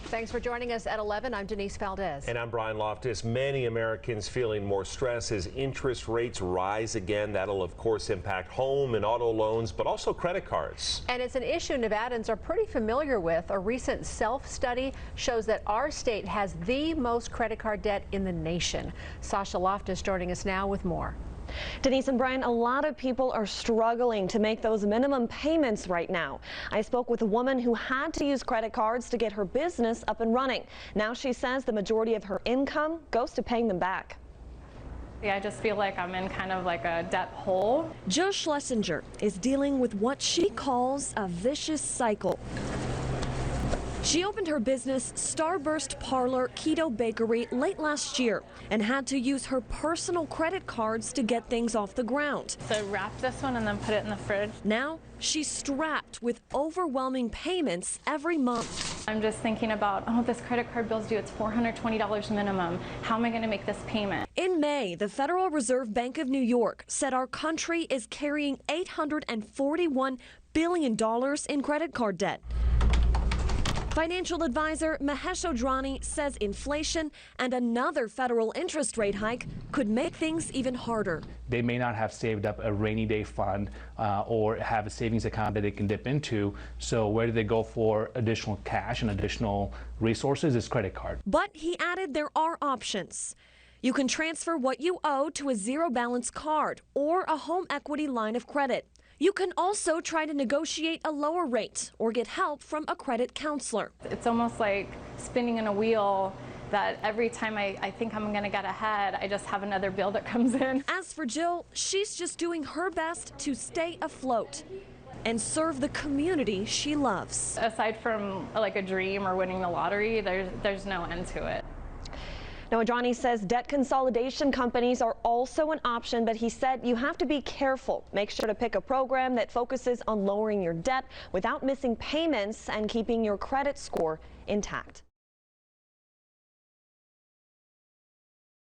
Thanks for joining us at 11. I'm Denise Valdez. And I'm Brian Loftus. Many Americans feeling more stress as interest rates rise again. That'll, of course, impact home and auto loans, but also credit cards. And it's an issue Nevadans are pretty familiar with. A recent self-study shows that our state has the most credit card debt in the nation. Sasha Loftus joining us now with more. Denise and Brian, a lot of people are struggling to make those minimum payments right now. I spoke with a woman who had to use credit cards to get her business up and running. Now she says the majority of her income goes to paying them back. Yeah, I just feel like I'm in kind of like a debt hole. Jill Schlesinger is dealing with what she calls a vicious cycle. She opened her business, Starburst Parlor Keto Bakery, late last year and had to use her personal credit cards to get things off the ground. So I wrapped this one and then put it in the fridge. Now she's strapped with overwhelming payments every month. I'm just thinking about, oh, this credit card bill's due. It's $420 minimum. How am I going to make this payment? In May, the Federal Reserve Bank of New York said our country is carrying $841 billion in credit card debt. Financial advisor Mahesh Odhrani says inflation and another federal interest rate hike could make things even harder. They may not have saved up a rainy day fund or have a savings account that they can dip into. So where do they go for additional cash and additional resources? Is credit card. But he added there are options. You can transfer what you owe to a zero balance card or a home equity line of credit. You can also try to negotiate a lower rate or get help from a credit counselor. It's almost like spinning in a wheel that every time I think I'm going to get ahead, I just have another bill that comes in. As for Jill, she's just doing her best to stay afloat and serve the community she loves. Aside from like a dream or winning the lottery, there's no end to it. Now, Odhrani says debt consolidation companies are also an option, but he said you have to be careful. Make sure to pick a program that focuses on lowering your debt without missing payments and keeping your credit score intact.